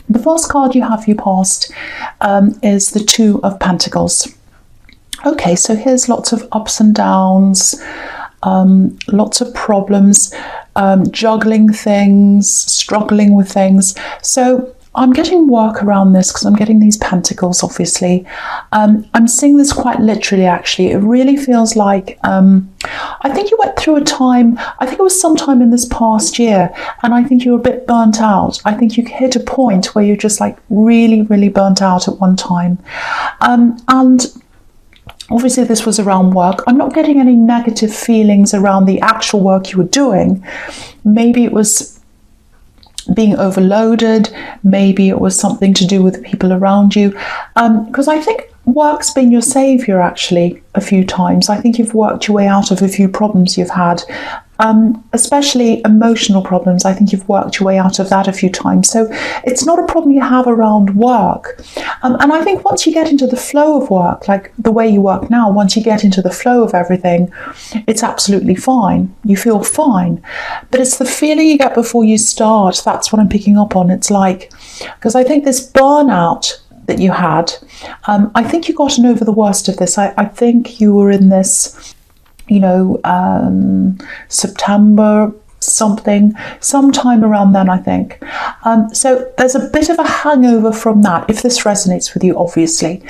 The first card you have for your past is the Two of Pentacles. Okay, so here's lots of ups and downs, lots of problems, juggling things, struggling with things. So I'm getting work around this because I'm getting these pentacles, obviously. I'm seeing this quite literally, actually. It really feels like, I think you went through a time, I think it was sometime in this past year, and I think you were a bit burnt out. I think you hit a point where you're just like really, really burnt out at one time. And obviously this was around work. I'm not getting any negative feelings around the actual work you were doing. Maybe it was being overloaded, maybe it was something to do with the people around you, because I think work's been your savior actually a few times. I think you've worked your way out of a few problems you've had, especially emotional problems. I think you've worked your way out of that a few times. So it's not a problem you have around work. And I think once you get into the flow of work, like the way you work now, once you get into the flow of everything, it's absolutely fine. You feel fine. But it's the feeling you get before you start. That's what I'm picking up on. It's like, because I think this burnout that you had, I think you've gotten over the worst of this. I think you were in this, you know, September sometime around then, I think. So there's a bit of a hangover from that, if this resonates with you, obviously.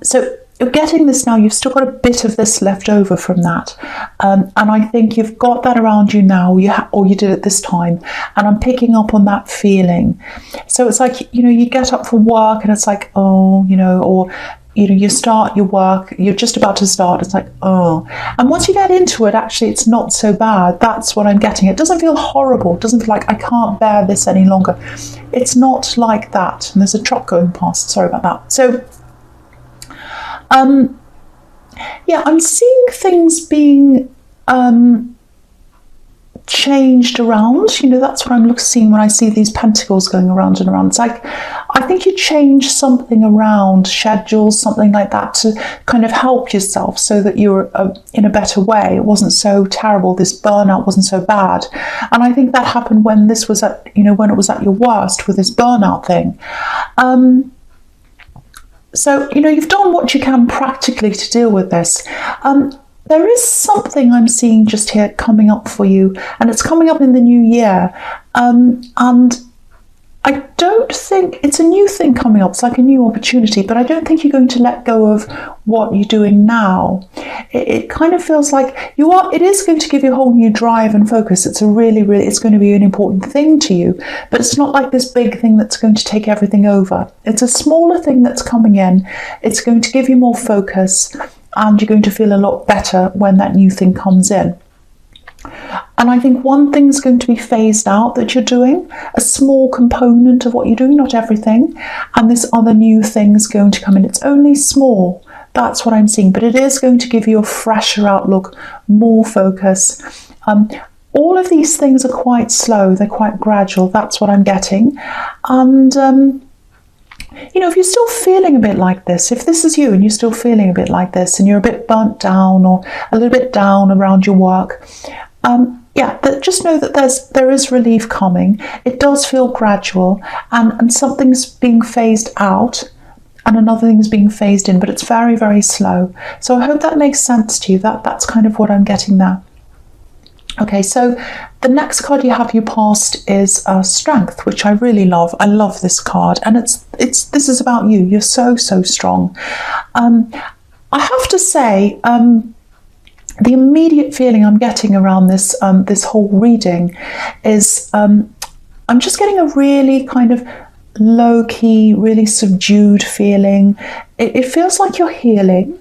So you're getting this now, you've still got a bit of this left over from that. And I think you've got that around you now, or you did at this time. And I'm picking up on that feeling. So it's like, you know, you get up for work and it's like, oh, you know, or, you know, you start your work, you're just about to start, it's like, oh. And once you get into it, actually, it's not so bad. That's what I'm getting. It doesn't feel horrible. It doesn't feel like I can't bear this any longer. It's not like that. And there's a truck going past. Sorry about that. So, yeah, I'm seeing things being changed around. You know, that's what I'm seeing when I see these pentacles going around and around. It's like, I think you changed something around, schedules, something like that, to kind of help yourself so that you were in a better way. It wasn't so terrible. This burnout wasn't so bad. And I think that happened when this was at, you know, when it was at your worst with this burnout thing. So, you know, you've done what you can practically to deal with this. There is something I'm seeing just here coming up for you, and it's coming up in the new year. And I don't think it's a new thing coming up. It's like a new opportunity, but I don't think you're going to let go of what you're doing now. It kind of feels like you are. It is going to give you a whole new drive and focus. It's it's going to be an important thing to you, but it's not like this big thing that's going to take everything over. It's a smaller thing that's coming in. It's going to give you more focus, and you're going to feel a lot better when that new thing comes in. And I think one thing's going to be phased out that you're doing, a small component of what you're doing, not everything. And this other new thing's going to come in. It's only small. That's what I'm seeing. But it is going to give you a fresher outlook, more focus. All of these things are quite slow. They're quite gradual. That's what I'm getting. And you know, if you're still feeling a bit like this, if this is you and you're still feeling a bit like this and you're a bit burnt down or a little bit down around your work, yeah, just know that there is relief coming. It does feel gradual, and something's being phased out and another thing's being phased in, but it's very, very slow. So I hope that makes sense to you. That's kind of what I'm getting there. Okay, so the next card you have your past is Strength, which I really love. I love this card, and this is about you. You're so strong. I have to say, the immediate feeling I'm getting around this this whole reading is I'm just getting a really kind of low-key, really subdued feeling. It feels like you're healing.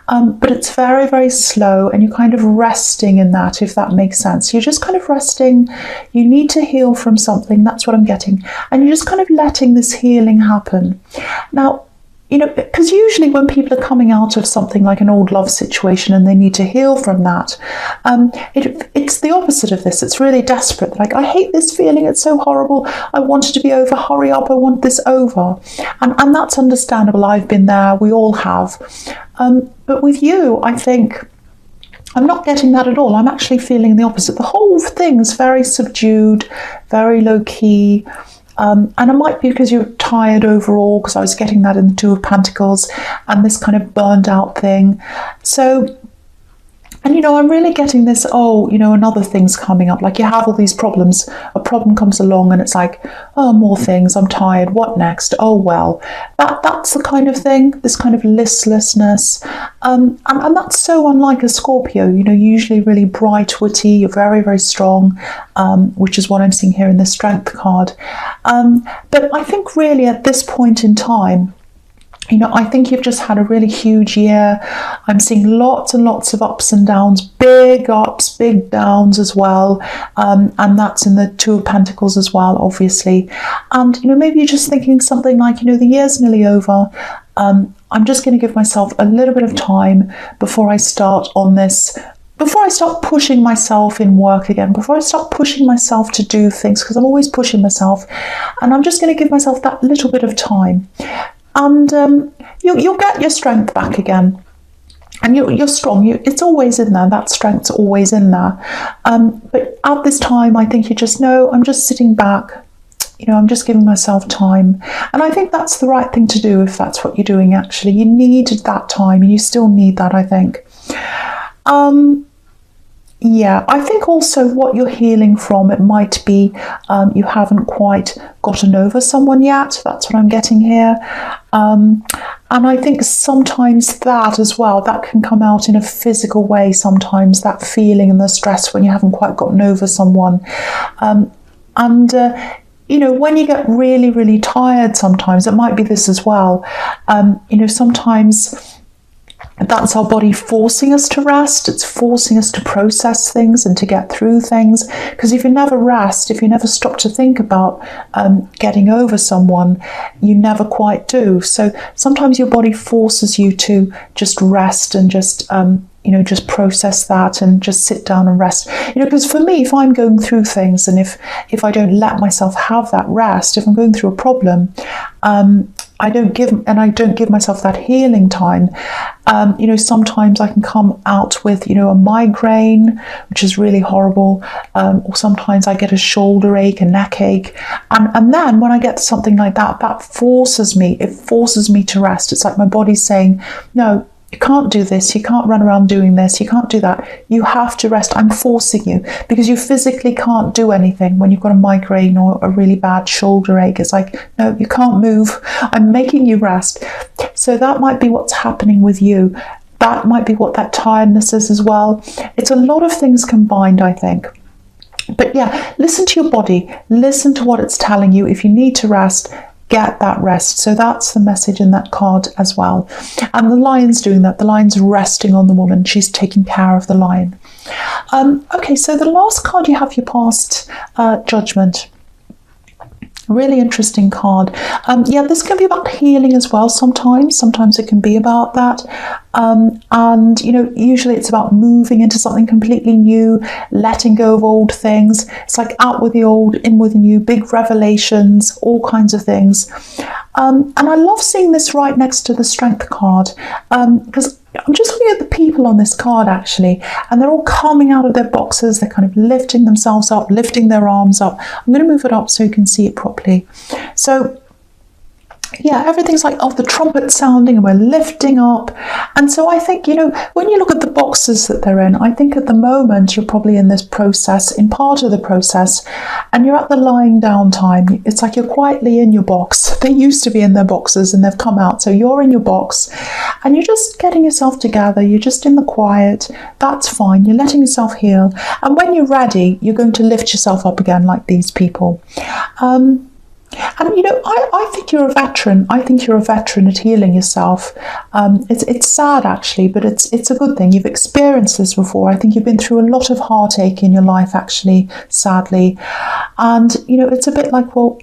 But it's very, very slow, and you're kind of resting in that, if that makes sense. You're just kind of resting. You need to heal from something. That's what I'm getting. And you're just kind of letting this healing happen. Now, you know, because usually when people are coming out of something like an old love situation and they need to heal from that, it's the opposite of this. It's really desperate. Like, I hate this feeling. It's so horrible. I want it to be over. Hurry up. I want this over. And that's understandable. I've been there. We all have. But with you, I think I'm not getting that at all. I'm actually feeling the opposite. The whole thing's very subdued, very low key. And it might be because you're tired overall, because I was getting that in the Two of Pentacles and this kind of burned out thing. So, and I'm really getting this, another thing's coming up. Like you have all these problems, a problem comes along and it's like, oh, more things, I'm tired, what next? Oh, well, that's the kind of thing, this kind of listlessness. And that's so unlike a Scorpio, usually really bright, witty, you're very, very strong, which is what I'm seeing here in the Strength card. But I think really at this point in time, I think you've just had a really huge year. I'm seeing lots and lots of ups and downs, big ups, big downs as well. And that's in the Two of Pentacles as well, obviously. And, maybe you're just thinking something like, the year's nearly over. I'm just going to give myself a little bit of time before I start on this, before I start pushing myself in work again, before I start pushing myself to do things, because I'm always pushing myself. And I'm just going to give myself that little bit of time. And you'll get your strength back again. And you're strong. It's always in there. That strength's always in there. But at this time, I think you just know, I'm just sitting back. I'm just giving myself time. And I think that's the right thing to do if that's what you're doing, actually. You needed that time, and you still need that, I think. Yeah, I think also what you're healing from, it might be you haven't quite gotten over someone yet. That's what I'm getting here. And I think sometimes that as well, that can come out in a physical way sometimes, that feeling and the stress when you haven't quite gotten over someone. When you get really, really tired sometimes, it might be this as well. Sometimes that's our body forcing us to rest. It's forcing us to process things and to get through things. Because if you never rest, if you never stop to think about getting over someone, you never quite do. So sometimes your body forces you to just rest and just just process that and just sit down and rest. Because for me, if I'm going through things and if I don't let myself have that rest, if I'm going through a problem, I don't give myself that healing time. Sometimes I can come out with, a migraine, which is really horrible. Or sometimes I get a shoulder ache, a neck ache. And then when I get something like that, it forces me to rest. It's like my body's saying, no, you can't do this, you can't run around doing this, you can't do that, you have to rest. I'm forcing you, because you physically can't do anything when you've got a migraine or a really bad shoulder ache. It's like, no, you can't move, I'm making you rest. So that might be what's happening with you. That might be what that tiredness is as well. It's a lot of things combined, I think. But yeah, listen to your body, listen to what it's telling you. If you need to rest, get that rest. So that's the message in that card as well. And the lion's doing that. The lion's resting on the woman. She's taking care of the lion. Okay, so the last card you have, your past judgment. Really interesting card. Yeah, this can be about healing as well sometimes. Sometimes it can be about that. And, usually it's about moving into something completely new, letting go of old things. It's like out with the old, in with the new, big revelations, all kinds of things. And I love seeing this right next to the Strength card, because I'm just looking at the people on this card actually, and they're all coming out of their boxes. They're kind of lifting themselves up, lifting their arms up. I'm going to move it up so you can see it properly. So yeah, everything's like, the trumpet sounding and we're lifting up. And so I think, when you look at the boxes that they're in, I think at the moment you're probably in this process, in part of the process, and you're at the lying down time. It's like you're quietly in your box. They used to be in their boxes and they've come out. So you're in your box and you're just getting yourself together. You're just in the quiet. That's fine. You're letting yourself heal. And when you're ready, you're going to lift yourself up again like these people. And I think you're a veteran. I think you're a veteran at healing yourself. It's sad actually, but it's a good thing. You've experienced this before. I think you've been through a lot of heartache in your life actually, sadly. And it's a bit like, well,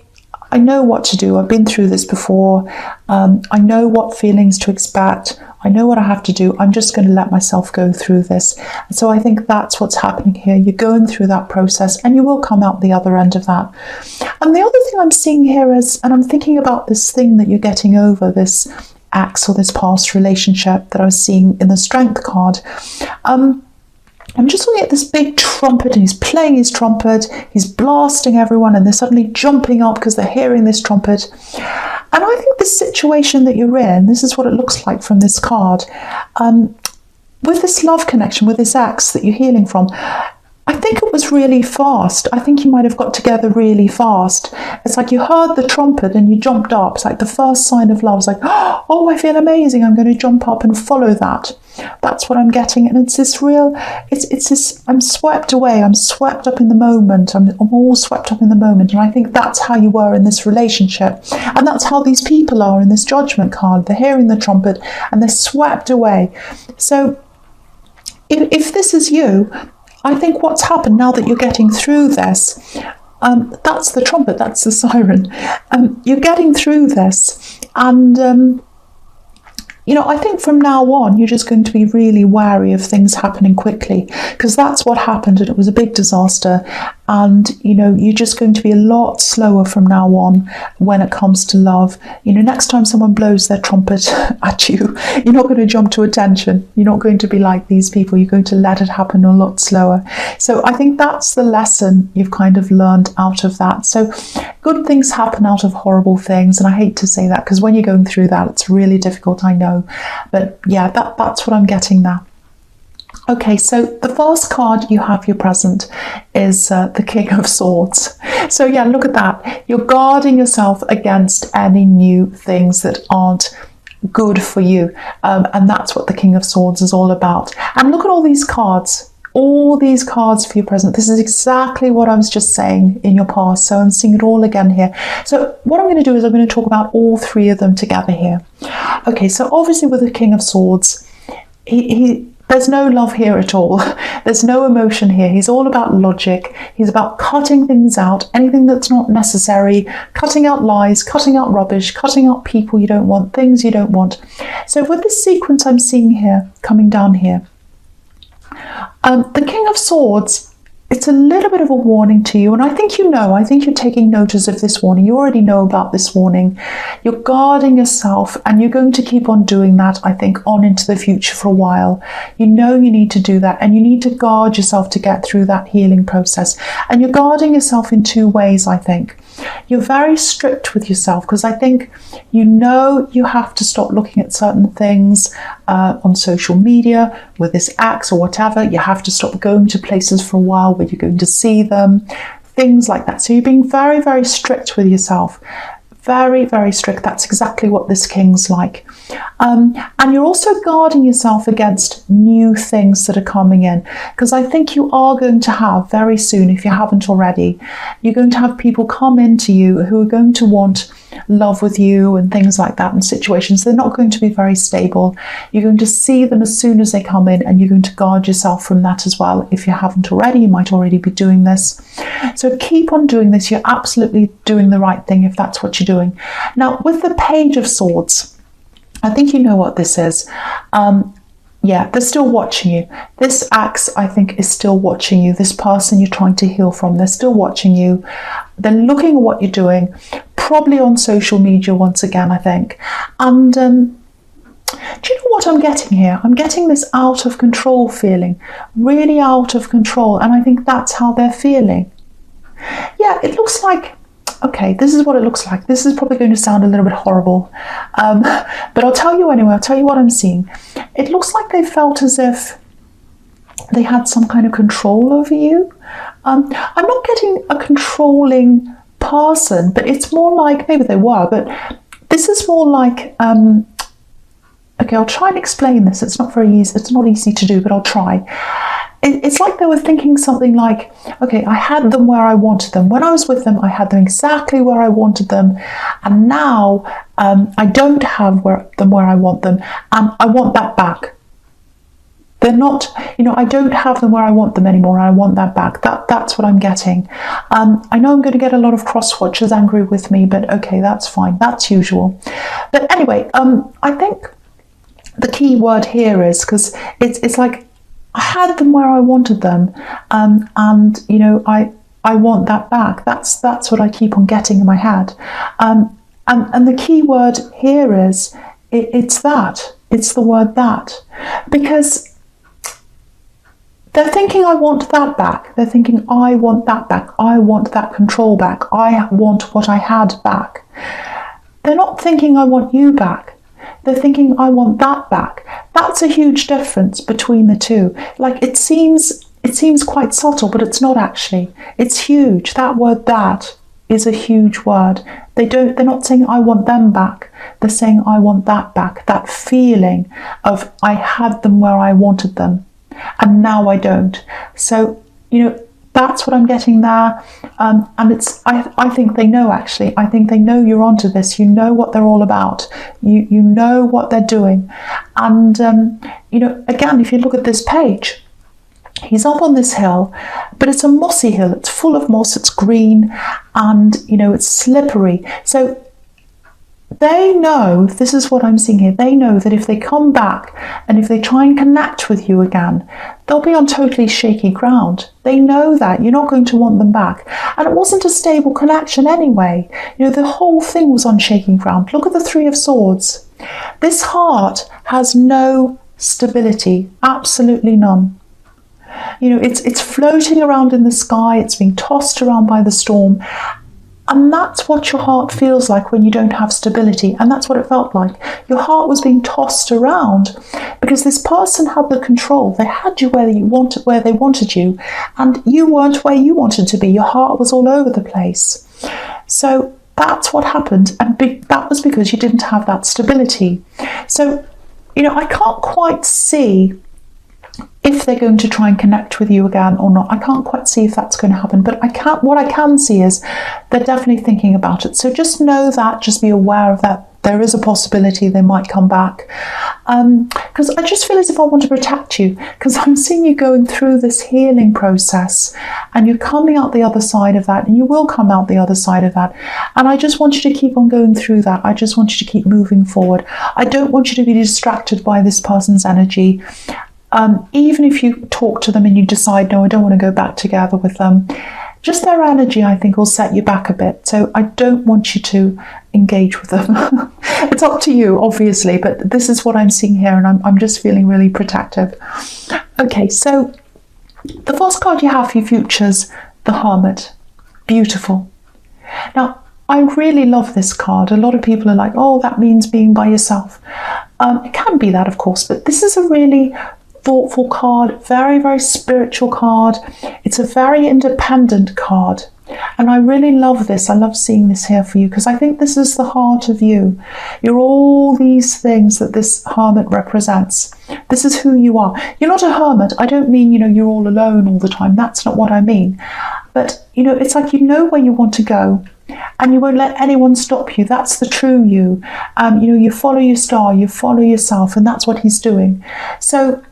I know what to do. I've been through this before. I know what feelings to expect. I know what I have to do. I'm just going to let myself go through this. And so I think that's what's happening here. You're going through that process and you will come out the other end of that. And the other thing I'm seeing here is, and I'm thinking about this thing that you're getting over, this ex or this past relationship that I was seeing in the Strength card. I'm just looking at this big trumpet, and he's playing his trumpet, he's blasting everyone, and they're suddenly jumping up because they're hearing this trumpet. And I think the situation that you're in, this is what it looks like from this card, with this love connection, with this ex that you're healing from, I think it was really fast. I think you might have got together really fast. It's like you heard the trumpet and you jumped up. It's like the first sign of love. It's like, oh, I feel amazing. I'm going to jump up and follow that. That's what I'm getting. And it's this real, it's this, I'm swept away. I'm swept up in the moment. I'm all swept up in the moment. And I think that's how you were in this relationship. And that's how these people are in this judgment card. They're hearing the trumpet and they're swept away. So if this is you, I think what's happened now that you're getting through this, that's the trumpet, that's the siren. You're getting through this, and I think from now on you're just going to be really wary of things happening quickly, because that's what happened, and it was a big disaster. And you're just going to be a lot slower from now on when it comes to love. Next time someone blows their trumpet at you, you're not going to jump to attention. You're not going to be like these people. You're going to let it happen a lot slower. So I think that's the lesson you've kind of learned out of that. So good things happen out of horrible things. And I hate to say that, because when you're going through that, it's really difficult, I know. But yeah, that's what I'm getting there. Okay, so the first card you have your present is the King of Swords. So yeah, look at that. You're guarding yourself against any new things that aren't good for you. And that's what the King of Swords is all about. And look at all these cards. All these cards for your present. This is exactly what I was just saying in your past. So I'm seeing it all again here. So what I'm going to do is I'm going to talk about all three of them together here. Okay, so obviously with the King of Swords, there's no love here at all. There's no emotion here. He's all about logic. He's about cutting things out, anything that's not necessary, cutting out lies, cutting out rubbish, cutting out people you don't want, things you don't want. So with this sequence I'm seeing here, coming down here, the King of Swords, it's a little bit of a warning to you, and I think I think you're taking notice of this warning. You already know about this warning. You're guarding yourself, and you're going to keep on doing that, I think, on into the future for a while. You need to do that, and you need to guard yourself to get through that healing process. And you're guarding yourself in two ways, I think. You're very strict with yourself, because I think you have to stop looking at certain things on social media with this axe or whatever. You have to stop going to places for a while where you're going to see them, things like that. So you're being very, very strict with yourself. Very, very strict. That's exactly what this king's like. And you're also guarding yourself against new things that are coming in, because I think you are going to have very soon, if you haven't already, you're going to have people come into you who are going to want love with you and things like that, in situations. They're not going to be very stable. You're going to see them as soon as they come in, and you're going to guard yourself from that as well. If you haven't already, you might already be doing this. So keep on doing this. You're absolutely doing the right thing if that's what you're doing. Now, with the Page of Swords, I think you know what this is. Yeah, they're still watching you. This axe, I think, is still watching you. This person you're trying to heal from, they're still watching you. They're looking at what you're doing, probably on social media once again, I think. And do you know what I'm getting here? I'm getting this out of control feeling, really out of control. And I think that's how they're feeling. Yeah, it looks like, okay, this is what it looks like. This is probably going to sound a little bit horrible, but I'll tell you anyway. I'll tell you what I'm seeing. It looks like they felt as if they had some kind of control over you. I'm not getting a controlling person, but it's more like, maybe they were, but this is more like, okay, I'll try and explain this. It's not very easy. It's not easy to do, but I'll try. It's like they were thinking something like, okay, I had them where I wanted them. When I was with them, I had them exactly where I wanted them. And now I don't have them where I want them. And I want that back. They're not, I don't have them where I want them anymore. And I want that back. That's what I'm getting. I know I'm going to get a lot of cross-watchers angry with me, but okay, that's fine. That's usual. But anyway, I think the key word here is, because it's like, I had them where I wanted them, and I want that back. That's what I keep on getting in my head, and the key word here is it's that. It's the word that, because They're thinking, I want that back. They're thinking, I want that back. I want that control back. I want what I had back. They're not thinking, I want you back. They're thinking, I want that back. That's a huge difference between the two. Like, it seems quite subtle, but it's not actually. It's huge. That word, that, is a huge word. They're not saying, I want them back. They're saying, I want that back. That feeling of, I had them where I wanted them, and now I don't. So, that's what I'm getting there. And I think they know, actually. I think they know you're onto this. You know what they're all about. You know what they're doing. And, again, if you look at this page, he's up on this hill, but it's a mossy hill. It's full of moss. It's green, and, it's slippery. So they know, this is what I'm seeing here, they know that if they come back and if they try and connect with you again, they'll be on totally shaky ground. They know that. You're not going to want them back. And it wasn't a stable connection anyway. The whole thing was on shaky ground. Look at the Three of Swords. This heart has no stability, absolutely none. It's floating around in the sky. It's being tossed around by the storm. And that's what your heart feels like when you don't have stability. And that's what it felt like. Your heart was being tossed around because this person had the control. They had you where they wanted you, and you weren't where you wanted to be. Your heart was all over the place. So that's what happened. And that was because you didn't have that stability. So, I can't quite see if they're going to try and connect with you again or not. I can't quite see if that's going to happen, but what I can see is they're definitely thinking about it. So just know that, just be aware of that. There is a possibility they might come back. Because I just feel as if I want to protect you, because I'm seeing you going through this healing process and you're coming out the other side of that, and you will come out the other side of that. And I just want you to keep on going through that. I just want you to keep moving forward. I don't want you to be distracted by this person's energy. Even if you talk to them and you decide, no, I don't want to go back together with them, just their energy, I think, will set you back a bit. So I don't want you to engage with them. It's up to you, obviously, but this is what I'm seeing here, and I'm just feeling really protective. Okay, so the first card you have for your futures, the Hermit. Beautiful. Now, I really love this card. A lot of people are like, oh, that means being by yourself. It can be that, of course, but this is a really thoughtful card, very, very spiritual card. It's a very independent card. And I really love this. I love seeing this here for you, because I think this is the heart of you. You're all these things that this Hermit represents. This is who you are. You're not a hermit. I don't mean, you're all alone all the time. That's not what I mean. But, it's like you know where you want to go, and you won't let anyone stop you. That's the true you. You follow your star, you follow yourself, and that's what he's doing. So,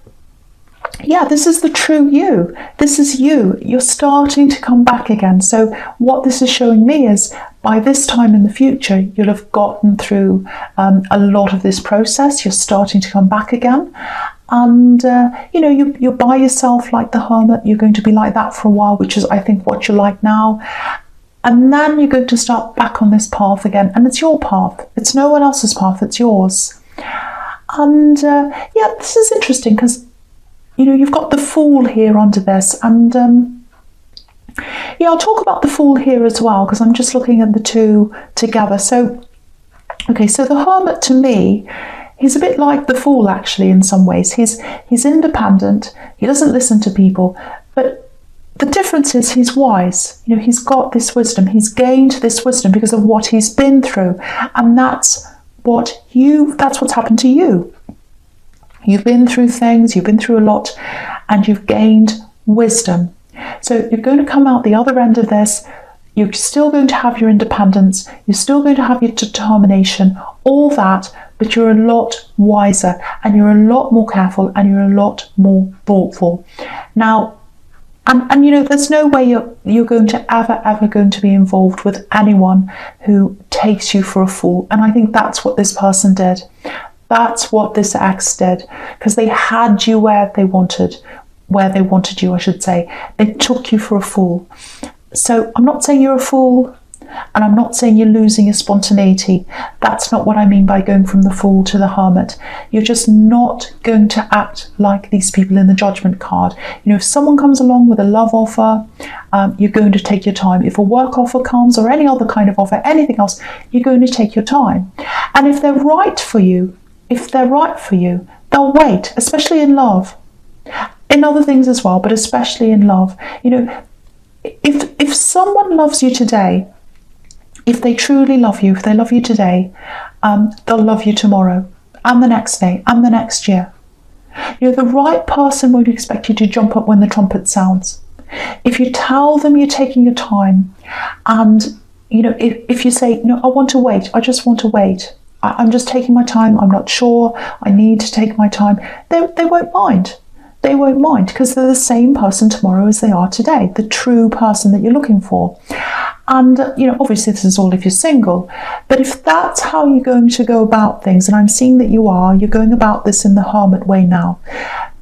yeah, this is the true you. This is you. You're starting to come back again. So what this is showing me is by this time in the future, you'll have gotten through a lot of this process. You're starting to come back again. And, you're by yourself like the Hermit. You're going to be like that for a while, which is, I think, what you're like now. And then you're going to start back on this path again. And it's your path. It's no one else's path. It's yours. And, this is interesting because you've got the Fool here under this, and I'll talk about the Fool here as well, because I'm just looking at the two together. So, okay, so the Hermit to me, he's a bit like the Fool actually in some ways. He's independent, he doesn't listen to people, but the difference is he's wise. He's got this wisdom, he's gained this wisdom because of what he's been through, and that's what's happened to you. You've been through things, you've been through a lot, and you've gained wisdom. So you're going to come out the other end of this. You're still going to have your independence. You're still going to have your determination, all that, but you're a lot wiser, and you're a lot more careful, and you're a lot more thoughtful. Now, and there's no way you're going to ever going to be involved with anyone who takes you for a fool. And I think that's what this person did. That's what this ex did, because they had you where they wanted you, I should say. They took you for a fool. So I'm not saying you're a fool. And I'm not saying you're losing your spontaneity. That's not what I mean by going from the Fool to the Hermit. You're just not going to act like these people in the Judgment card. You know, if someone comes along with a love offer, you're going to take your time. If a work offer comes, or any other kind of offer, anything else, you're going to take your time. And if they're right for you, they'll wait, especially in love. In other things as well, but especially in love. You know, if someone loves you today, if they truly love you, if they love you today, they'll love you tomorrow, and the next day, and the next year. You know, the right person won't expect you to jump up when the trumpet sounds. If you tell them you're taking your time, and, you know, if you say, no, I want to wait, I just want to wait, I'm just taking my time, I'm not sure, I need to take my time, they won't mind. They won't mind, because they're the same person tomorrow as they are today, the true person that you're looking for. And, you know, obviously this is all if you're single, but if that's how you're going to go about things, and I'm seeing that you're going about this in the Hermit way now,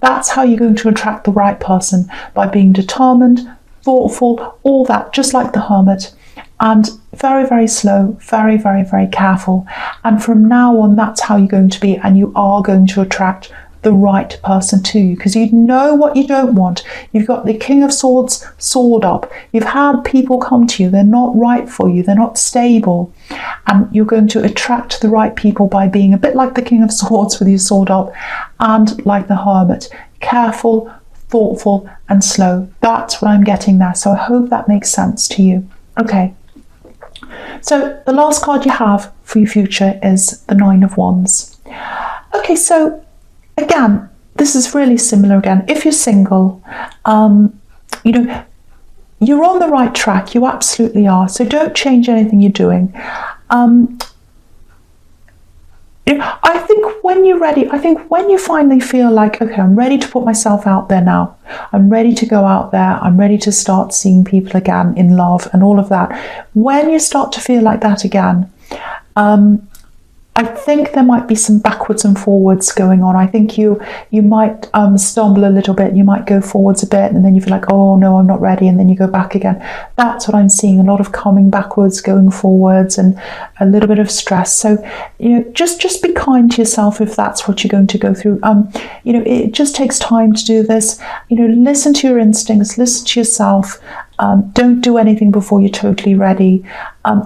that's how you're going to attract the right person, by being determined, thoughtful, all that, just like the Hermit, and very, very slow, very, very, very careful. And from now on, that's how you're going to be, and you are going to attract the right person to you, because you know what you don't want. You've got the King of Swords sword up. You've had people come to you, they're not right for you, they're not stable, and you're going to attract the right people by being a bit like the King of Swords with your sword up, and like the Hermit, careful, thoughtful, and slow. That's what I'm getting there. So I hope that makes sense to you. Okay, so the last card you have for your future is the Nine of Wands. Okay, so again, this is really similar again. If you're single, you know, you're on the right track. You absolutely are. So don't change anything you're doing. I think when you're ready, when you finally feel like, okay, I'm ready to put myself out there now. I'm ready to go out there. I'm ready to start seeing people again in love and all of that. When you start to feel like that again, I think there might be some backwards and forwards going on. I think you might stumble a little bit. You might go forwards a bit, and then you feel like, oh no, I'm not ready, and then you go back again. That's what I'm seeing, a lot of coming backwards, going forwards, and a little bit of stress. So, you know, just be kind to yourself if that's what you're going to go through. You know, it just takes time to do this. You know, listen to your instincts, listen to yourself. Don't do anything before you're totally ready.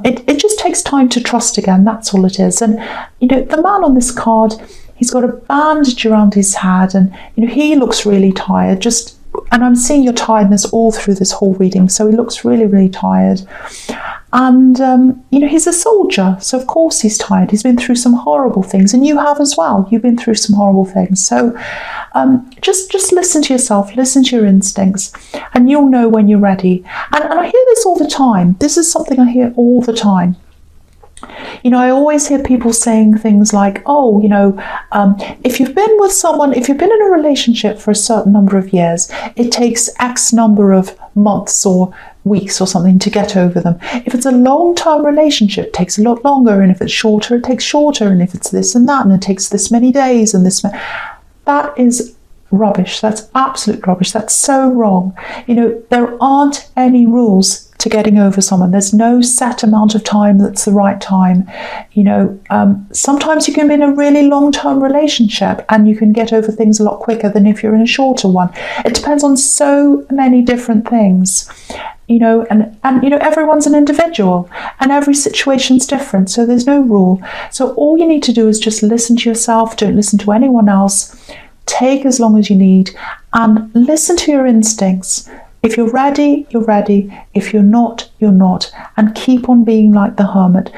It just takes time to trust again. That's all it is. And, you know, the man on this card, he's got a bandage around his head, and, you know, he looks really tired. And I'm seeing your tiredness all through this whole reading. So he looks really, really tired. And, you know, he's a soldier. So of course he's tired. He's been through some horrible things, and you have as well. You've been through some horrible things. So just listen to yourself, listen to your instincts, and you'll know when you're ready. And I hear this all the time. This is something I hear all the time. You know, I always hear people saying things like, oh, you know, if you've been with someone, if you've been in a relationship for a certain number of years, it takes X number of months or weeks or something to get over them. If it's a long-term relationship, it takes a lot longer, and if it's shorter, it takes shorter, and if it's this and that, and it takes this many days and this. That is rubbish. That's absolute rubbish. That's so wrong. You know, there aren't any rules to getting over someone. There's no set amount of time that's the right time. You know, sometimes you can be in a really long-term relationship and you can get over things a lot quicker than if you're in a shorter one. It depends on so many different things. You know, and you know, everyone's an individual, and every situation's different, so there's no rule. So all you need to do is just listen to yourself. Don't listen to anyone else. Take as long as you need, and listen to your instincts. If you're ready, you're ready. If you're not, you're not. And keep on being like the Hermit.